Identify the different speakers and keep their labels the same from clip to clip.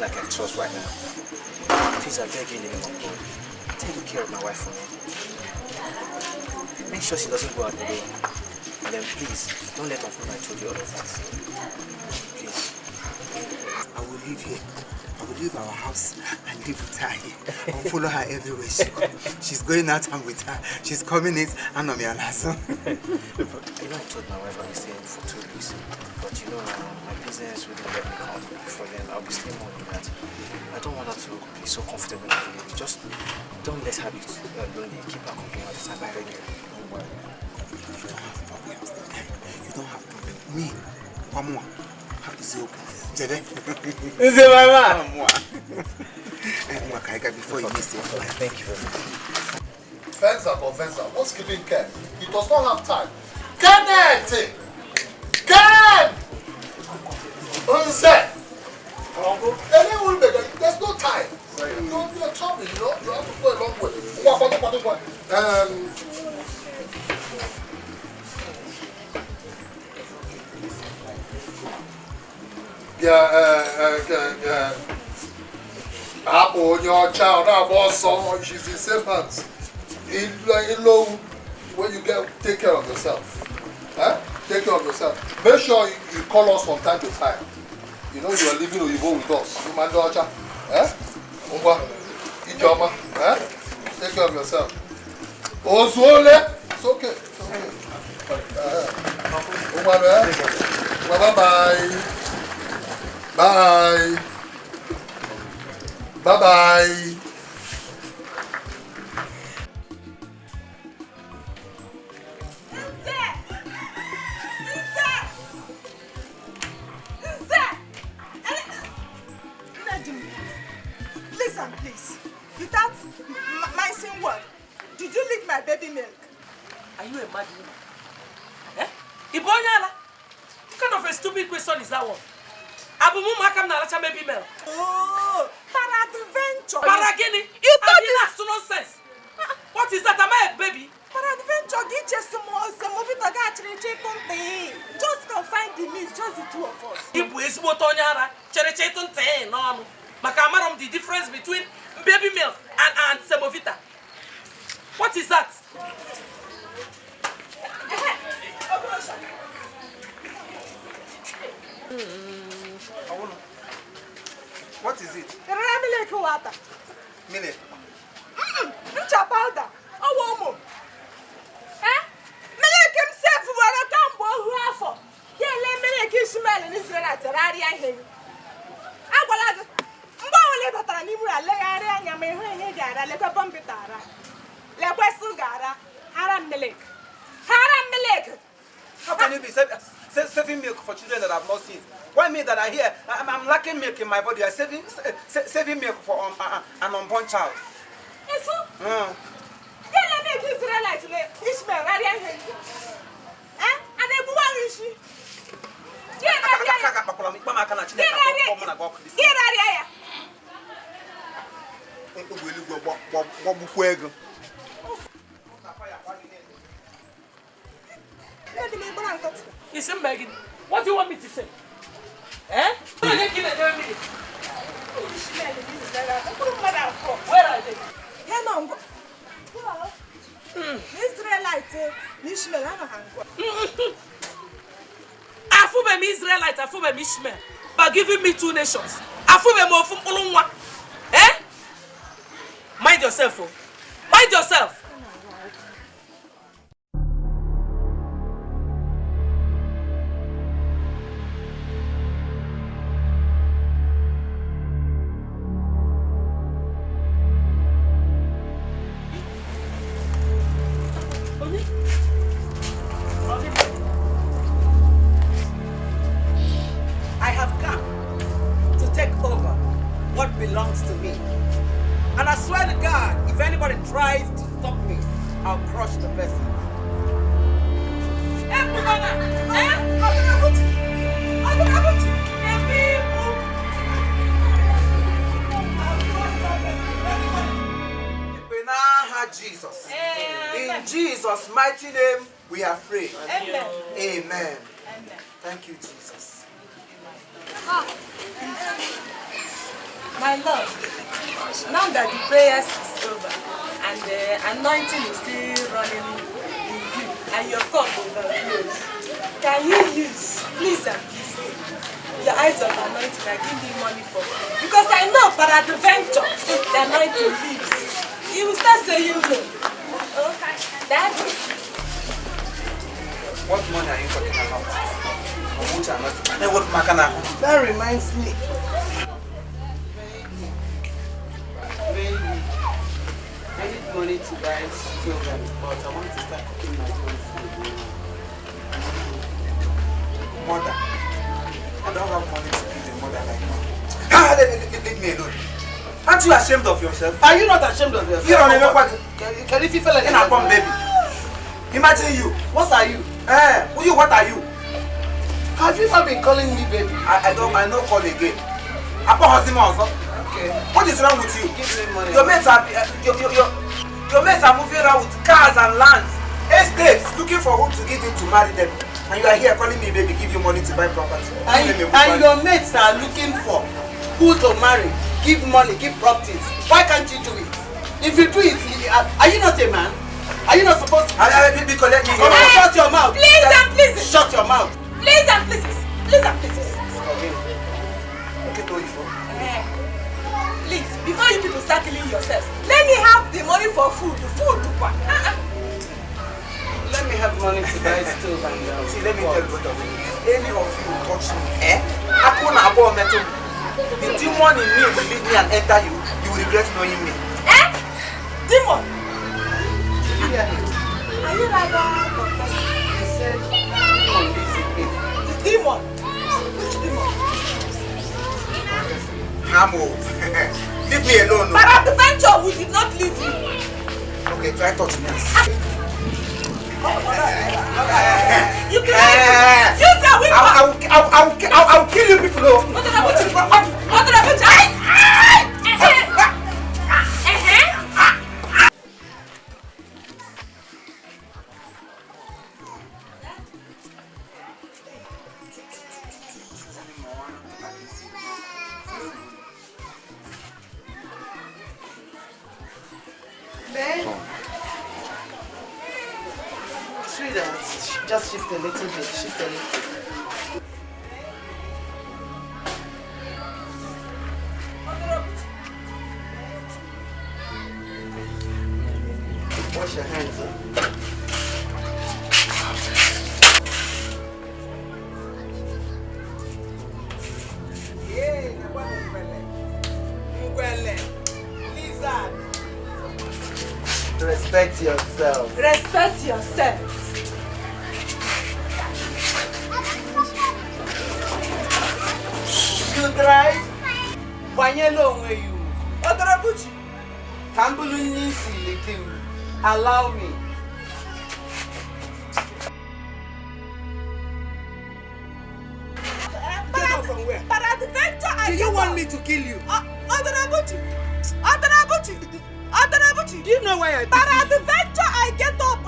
Speaker 1: person I can trust right now. Please, I beg you in the name of God. Take good care of my wife for me. Make sure she doesn't go out alone. And then please, don't let Uncle I told you all of that. Please.
Speaker 2: I will leave here. I will leave our house and live with her here. I will follow her everywhere she goes. She's going out and with her. She's coming in and on me and her son.
Speaker 1: I told my wife I'll be staying for 2 weeks. But you know, my business wouldn't let me come before then. I'll be staying more than that. I don't want her to be so comfortable in the village. Just don't let her be lonely. Keep her company all the time. I beg you. Don't worry.
Speaker 2: You don't have problems. You don't have problems. Me, one more. Have to say okay. Is it my man? Before you miss it.
Speaker 1: Thank you very much.
Speaker 3: Fencer, what's keeping Ken? He does not have time. Kenneth! Ken! Unse! There's no time. You're traveling, you know? You have to go a long way. Apple, your child, also, she's in safe hands. When you take care of yourself. Take care of yourself. Make sure you call us from time to time. You know you are living with us. You man daughter. Ijoma. Take care of yourself. Ozole. It's okay. Bye-bye. Bye. Bye-bye.
Speaker 4: Listen, please. Without my saying word, did you lick my baby milk?
Speaker 5: Are you a mad woman? Ibonyala? What kind of a stupid question is that one? Abumu makam na lacha baby milk.
Speaker 4: Oh, Paradventure.
Speaker 5: Paragini?
Speaker 4: You thought
Speaker 5: that's nonsense. What is that? Am I a baby?
Speaker 4: Paradventure, get just some more. Just go find the meat, just the two of us.
Speaker 5: Ibu is Motonyara, Cherechetun Tay, no. Makamaram, the difference between baby milk and semovita. What is that?
Speaker 2: What is it?
Speaker 4: Milk water.
Speaker 2: Milk.
Speaker 4: Powder. Oh, woman. Milk himself will come who have. Yeah, let me smell in Israel at the area here. I will have
Speaker 2: how can you be saving milk for children that have not seen? Why me that I hear I'm lacking milk in my body? I'm saving milk for an unborn child.
Speaker 5: Listen, Megan, what do you want me to say? Eh? Where are they? Israelite, Afubem Ishmael, by giving me 2 nations. Afubem of Ulunwa. Eh? Mind yourself, oh. Mind yourself.
Speaker 2: Jesus. In Jesus' mighty name, we have prayed.
Speaker 4: Amen.
Speaker 2: Amen. Thank you, Jesus.
Speaker 4: My Lord, now that the prayers is over and the anointing is still running in you and your cup overflows, can you use, please and please, your eyes of anointing and give me money for food? Because I know peradventure the anointing leaves. You will start saying no. Okay, Daddy.
Speaker 2: What money are you talking about? That reminds me. Baby, I need money to buy stove and pot. I want to start cooking my own food. Mother, I don't have money to give a mother like that. Leave me alone. Aren't you ashamed of yourself? Are you not ashamed of yourself? You don't even can you feel like in a bomb, baby? Imagine you. What are you? What are you? Have you not been calling me baby? I don't call again. Okay. What is wrong with you? Give me money. Your mates are moving around with cars and lands, estates, looking for who to give in to marry them. And you are here calling me baby, give you money to buy property. And your mates are looking for who to marry, give money, give properties. Why can't you do it? If you do it, are you not a man? Are you not supposed to? Collect me. Come on, shut your mouth.
Speaker 4: Please and please.
Speaker 2: Shut your mouth.
Speaker 4: Please and please. Please and please. Please, before you people start killing yourselves, let me have the money for food.
Speaker 2: Let me have money to buy stove and see, let me tell you what of you. Any of you touch me, the demon in me will leave me and enter you. You will regret knowing me.
Speaker 4: Demon?
Speaker 2: Are you like that? He said, demon lives in me.
Speaker 4: Demon? Which demon?
Speaker 2: Hamo. Leave me alone.
Speaker 4: But at the venture, we did not leave you.
Speaker 2: Okay, try touch me.
Speaker 4: You can use your weapon.
Speaker 2: I will kill you people. Sweetheart, just shift a little bit, shift a little. Wash your hands up. Respect yourself.
Speaker 4: Respect yourself.
Speaker 2: You try? Wanyelo where you? Odorabuchi. Kambulu nisi litiu. Allow me. Get off from where?
Speaker 4: But at the venture,
Speaker 2: Do you want me to kill you?
Speaker 4: Odorabuchi.
Speaker 2: Do you know why I did?
Speaker 4: But at the venture, I get up.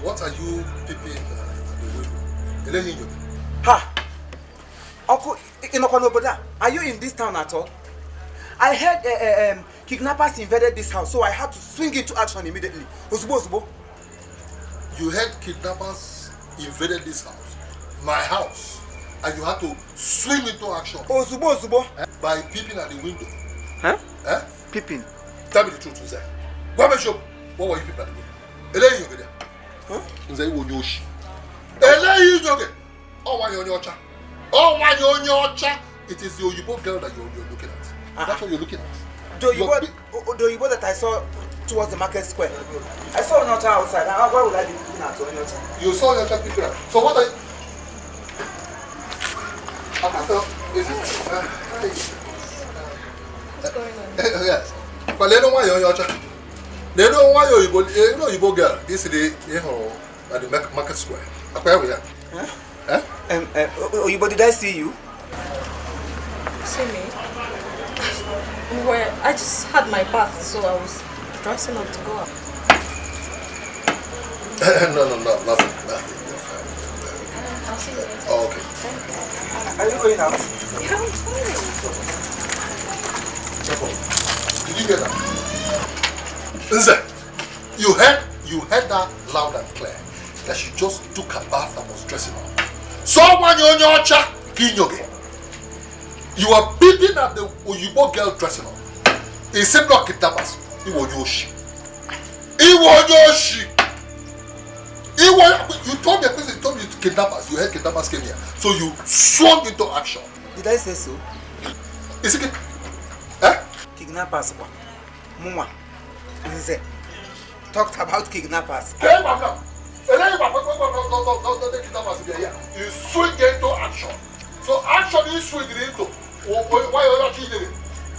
Speaker 3: What are you peeping at the window?
Speaker 2: Ha! Uncle, are you in this town at all? I heard kidnappers invaded this house, so I had to swing into action immediately. Ozubo.
Speaker 3: You heard kidnappers invaded this house, my house, and you had to swing into action.
Speaker 2: Ozubo.
Speaker 3: By peeping at the window.
Speaker 2: Huh?
Speaker 6: peeping.
Speaker 3: Tell me the truth, Nze. What were you people doing? Elayi yoge there. Huh? Nze iwo nyoshi. Elayi yoge. Oh, why you're Ocha? Oh, why you're Ocha? It is the Oyibo girl that you're looking at. That's what you're looking at.
Speaker 2: The Oyibo that I saw towards the market square. I saw Onyocha outside. Why would I be looking at Onyocha?
Speaker 3: You saw Onyocha picture. So what are you? What's going on? Yes. But they don't want Onyocha. They don't want Oyibo girl. This is the at the market square. Where we are?
Speaker 2: Huh? Oyibo, did I see you?
Speaker 4: See me? Well, I just had my bath, so I was dressing up to go out.
Speaker 3: No, nothing.
Speaker 4: I'll see you later.
Speaker 3: Oh, okay.
Speaker 2: Are you going out?
Speaker 4: Yeah, I'm fine.
Speaker 3: Did you get that? Nze, you heard that loud and clear. That she just took her bath and was dressing up. Someone Onyocha Kinyoge. You are beating at the Oyibo girl dressing up. It seemed like kidnappers. Iwonyoshi. You told me a person, you told me kidnappers. You heard kidnappers came here. So you swung into action.
Speaker 2: Did I say so?
Speaker 3: Is it? Eh?
Speaker 2: Kidnappers. Muma. Nze. Talked about kidnappers.
Speaker 3: You swing into action. So action you swing into. Why are you not doing it?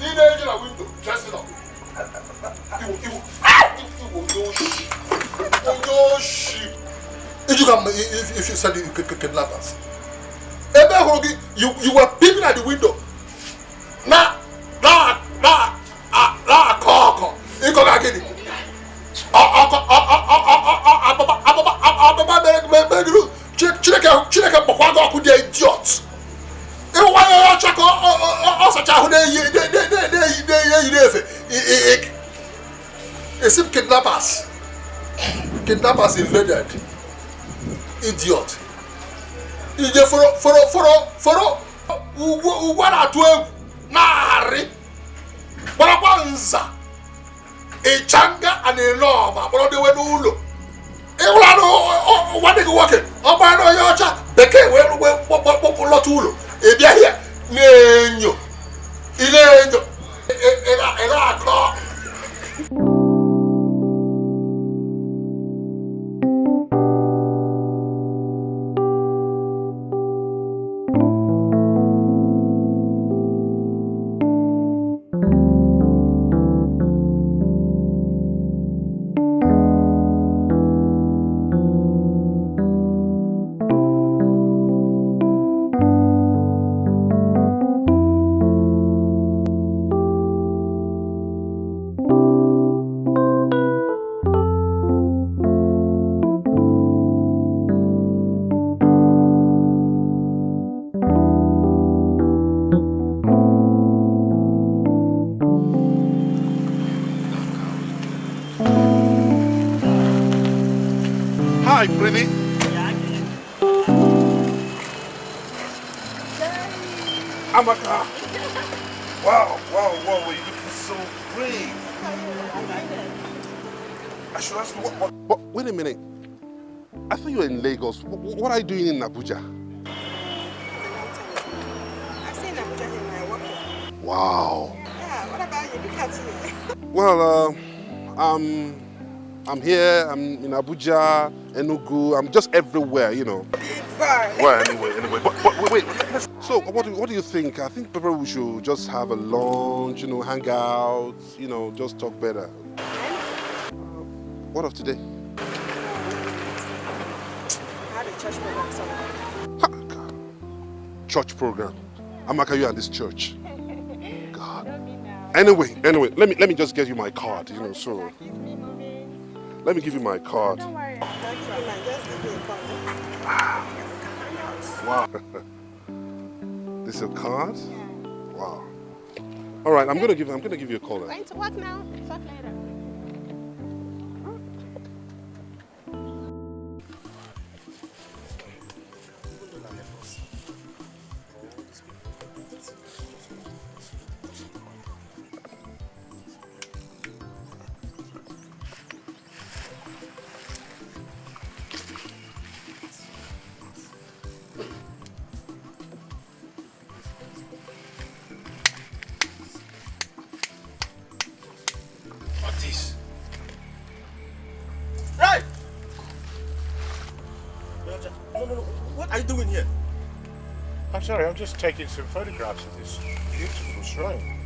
Speaker 3: In the window, dressing up. If you said you could kidnappers. You were peeping at the window. Now, idiot. It's kidnappers invaded. Idiot. Ichanga and a norma, but they were no. What they working? Oh, my no, Yocha. They came well, Tulo. If you're here, Nenyo. Ilenyo.
Speaker 7: Hi, pretty. Amaka. Wow, you're looking so great. I should ask you what? Wait a minute. I thought you were in Lagos. What are you doing in Abuja?
Speaker 4: I stay in Abuja in my work.
Speaker 7: Wow.
Speaker 4: Yeah, what about you? Look at me.
Speaker 7: Well, I'm here, I'm in Abuja, Enugu, I'm just everywhere, you know. Well, anyway. But wait. So, what do you think? I think probably we should just have a lunch, you know, hang out, you know, just talk better. What of today?
Speaker 4: I had a church program somewhere.
Speaker 7: Church program. Amaka, you and this church. God. Anyway, let me just get you my card, you know, so. Let me give you my card.
Speaker 4: Don't worry. Just give me a card.
Speaker 7: Wow. This is your card? Yeah. Wow. All right, I'm gonna give you a call then.
Speaker 4: Going to work now. Talk later.
Speaker 6: Right! No. What are you doing here?
Speaker 8: I'm sorry, I'm just taking some photographs of this beautiful shrine.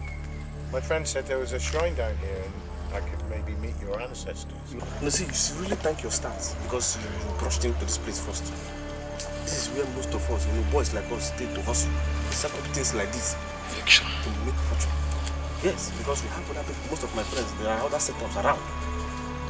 Speaker 8: My friend said there was a shrine down here and I could maybe meet your ancestors.
Speaker 6: No, see, you should really thank your stars because you brushed into this place first. This is where most of us, boys like us, stay to hustle. We set up things like this.
Speaker 3: Fiction.
Speaker 6: To make fortune. Yes, because we have other people, most of my friends, there are other setups around.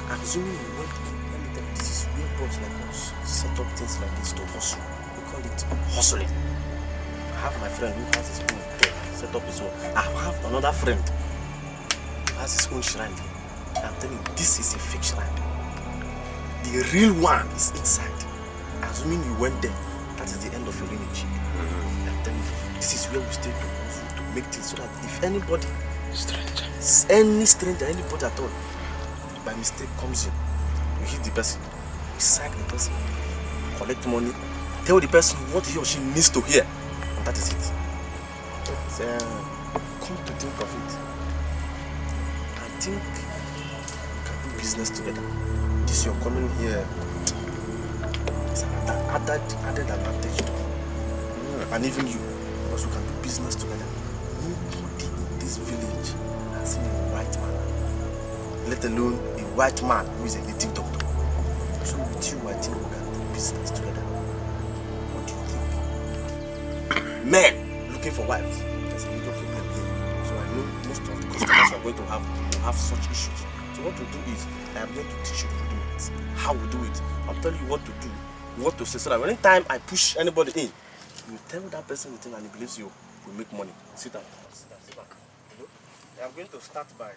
Speaker 6: I'm assuming you went to let me tell you, this is where boys like us set up things like this to hustle. We call it hustling. I have my friend who has his own there, set up his own. I have another friend who has his own shrine there. I'm telling you, this is a fake shrine. The real one is inside. Assuming you went there, that is the end of your lineage. I'm telling you, this is where we stay to make things so that if anybody, any stranger, anybody at all, by mistake comes in, you hit the person, you sack the person, collect money, tell the person what he or she needs to hear, and that is it. So, come to think of it, I think we can do business together. This you're coming here is an added advantage to me, and even you, because we can do business together. Nobody in this village has seen a white man, let alone a white man who is a native doctor. So with you, I think we can do business together. What do you think? Men looking for wives, there's a major problem here. So I know most of the customers are going to have such issues. So what to do is, I am going to teach you rudiments, how we do it. I'll tell you what to do, what to say, so that anytime I push anybody in, you tell that person the thing and he believes you will make money. Sit down. Sit down. You know, I'm going to start by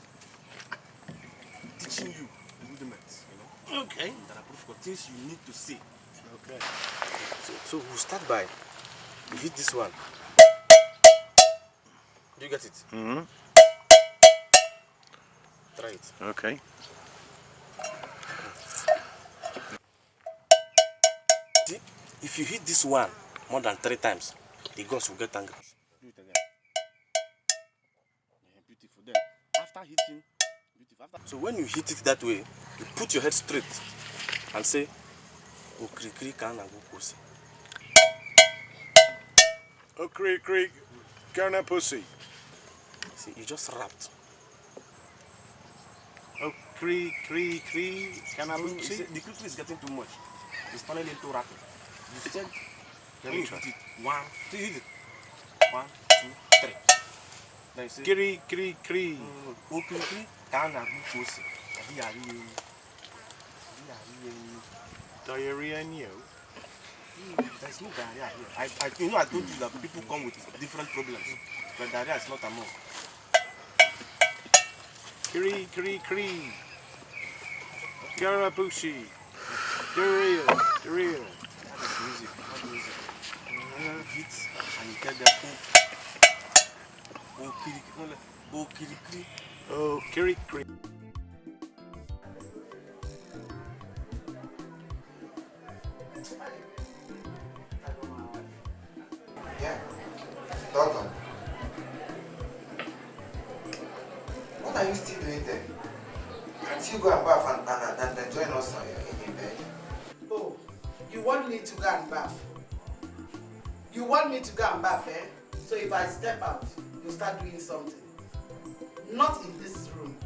Speaker 6: teaching you rudiments, Okay. That are for things you need to see. Okay. So we'll start by, you hit this one. Do you get it?
Speaker 8: Mm-hmm.
Speaker 6: Try it.
Speaker 8: Okay.
Speaker 6: See, if you hit this one more than 3 times, the gods will get angry. Do it again. Yeah, beautiful. Then, after hitting, beautiful. So when you hit it that way, you put your head straight and say, Okrikri kana gukosi.
Speaker 8: Okrikri kana pussy.
Speaker 6: See, you just rapped.
Speaker 8: Okrikri kana pussy.
Speaker 6: The quickly is getting too much. It's turning into rapping. You said,
Speaker 8: let me try.
Speaker 6: 1, 2, hit it. 1, 2, 3. Then you say,
Speaker 8: Kri.
Speaker 6: Okrikri kana gukosi.
Speaker 8: Diarrhea and you.
Speaker 6: There's no diarrhea here. I told you that people come with different problems. But diarrhea is not among.
Speaker 8: Kri. Garabushi. Diarrhea.
Speaker 6: That is music. Not music. Hit and you tell them, Kirikri.
Speaker 8: Oh, Kri.
Speaker 2: Yeah. Doctor. What are you still doing there? Can't you go and bath and join us in bed?
Speaker 9: Oh, you want me to go and bath? You want me to go and bath, eh? So if I step out, you start doing something. Not in this room.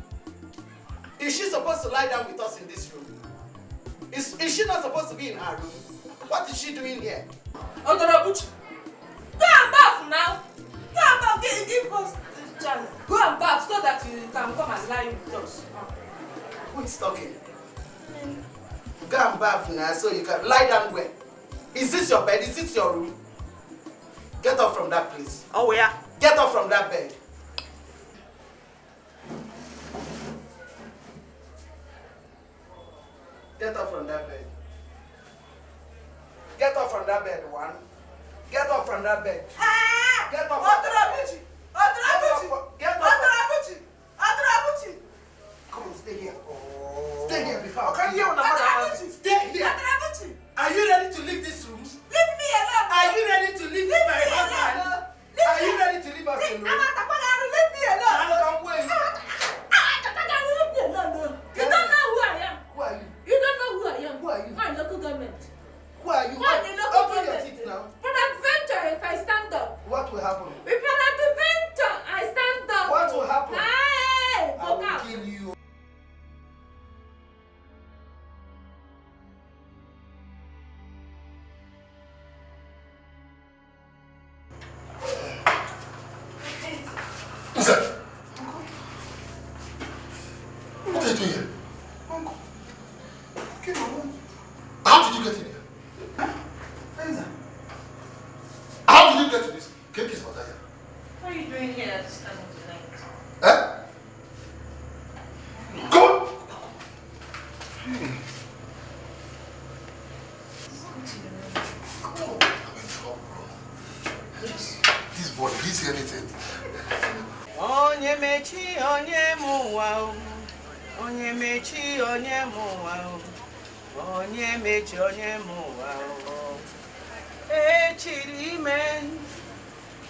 Speaker 9: Is she supposed to lie down with us in this room? Is she not supposed to be in her room? What is she doing here?
Speaker 4: Odorabuchi, go and bath now. Go and bath. Give us the chance. Go and bath so that you can come and lie with us.
Speaker 9: Who is talking? Go and bath now so you can lie down where? Is this your bed? Is this your room? Get up from that place.
Speaker 4: Oh yeah.
Speaker 9: Get up from that bed. Get up from that bed. Get up from that bed, one. Get up from that bed. Get up from that bed. Get up. Come on, stay here. Stay here before I kill you. Stay here. Are you ready to leave this room?
Speaker 4: Leave me alone.
Speaker 9: Are you ready to leave my husband? Are you ready to leave us alone?
Speaker 4: Leave me alone.
Speaker 9: Come wait.
Speaker 4: You don't know who I am.
Speaker 9: Who are you?
Speaker 4: You don't know
Speaker 9: are you?
Speaker 4: What? You know,
Speaker 9: Open your teeth now.
Speaker 4: Peradventure, if I stand up.
Speaker 9: What will happen?
Speaker 4: If peradventure, I stand up.
Speaker 9: What will happen?
Speaker 4: Hey,
Speaker 9: I will kill you.
Speaker 3: Listen. What are you doing here?
Speaker 9: Uncle. Okay, Mama.
Speaker 3: How did you get in here?
Speaker 9: Fenza.
Speaker 3: How did you get to this? Cake is what I am.
Speaker 4: What are you doing here at this time of the night?
Speaker 3: Eh? Go! I'm in trouble, bro. This boy, did he see anything?
Speaker 9: Onye mechi onye muwa o. Onye mechi onye muwa o. Onye mechi onye muwa o. Echiri ime.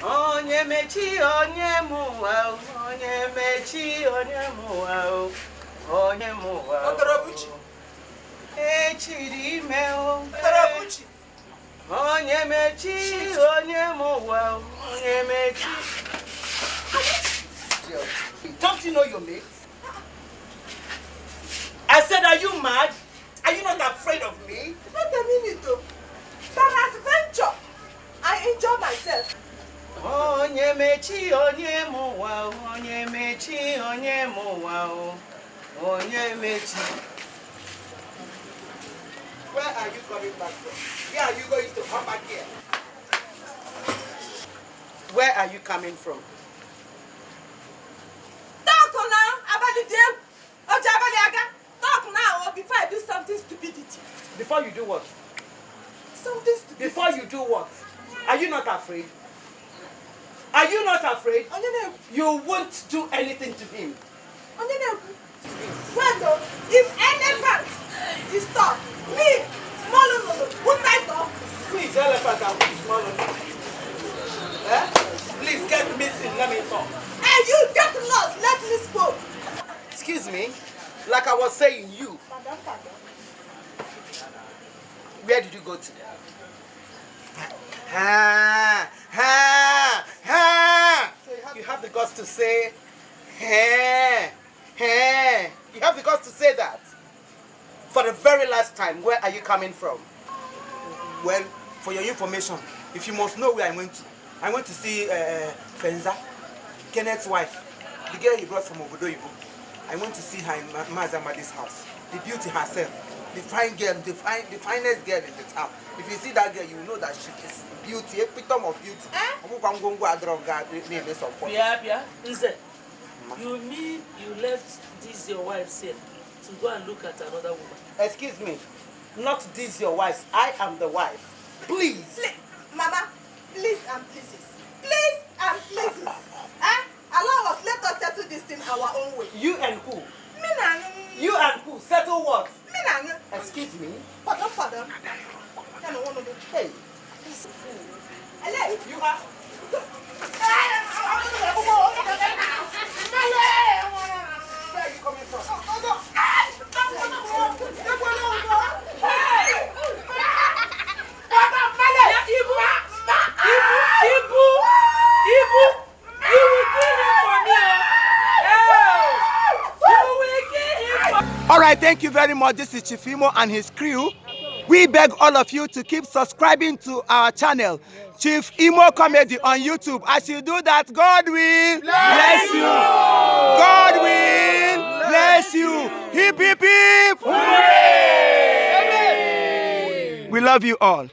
Speaker 9: Onye mechi onye muwa o. Onye mechi onye muwa o. Onye muwa o. Otorobuchi. Echiri ime o. Otorobuchi. Onye mechi onye muwa o. Onye mechi. Don't you know your mates? I said, are you mad? Are you not afraid of me?
Speaker 4: Not a minute, though. Peradventure, I enjoy myself.
Speaker 9: Onye mechi onye muwa, onye mechi onye muwa, onye mechi. Where are you coming back from? Where are you going to come back here? Where are you coming from?
Speaker 4: Talk now about the deal. Talk now before I do something stupidity.
Speaker 9: Before you do what?
Speaker 4: Something stupid.
Speaker 9: Before you do what? Are you not afraid? Are you not afraid? You won't do anything to him.
Speaker 4: Well, though, if elephant is tough, me, small, wouldn't I talk?
Speaker 9: Please, elephant and small. Eh? Please get missing, let me talk.
Speaker 4: Hey, you get lost, let me spoke.
Speaker 9: Excuse me, like I was saying, you.
Speaker 4: Pardon.
Speaker 9: Where did you go to? You have the guts to say, You have the guts to say that. For the very last time, where are you coming from?
Speaker 2: Well, for your information, if you must know where I went to see Fenza, Kenneth's wife, the girl he brought from Obodoyibo. I went to see her in Mazamadi's house. The beauty herself, the fine girl, the finest girl in the town. If you see that girl, you will know that she is beauty, epitome of beauty.
Speaker 5: Yeah. Nze, you mean you left this your wife here to go and look at another woman?
Speaker 9: Excuse me, not this your wife. I am the wife. Please.
Speaker 4: Mama, please and pleases. Please and pleases. Allow us, let us settle this thing our own way.
Speaker 9: You and who?
Speaker 4: Me na.
Speaker 9: You and who? Settle what?
Speaker 4: Me na.
Speaker 9: Excuse me?
Speaker 4: Pardon.
Speaker 9: Hey.
Speaker 4: Hello.
Speaker 9: You are... Where are you coming from?
Speaker 2: All right, thank you very much. This is Chief Imo and his crew. We beg all of you to keep subscribing to our channel, Chief Imo Comedy on YouTube. As you do that, God will bless you. God will bless you. Hip, hip, hip. Hooray! We love you all.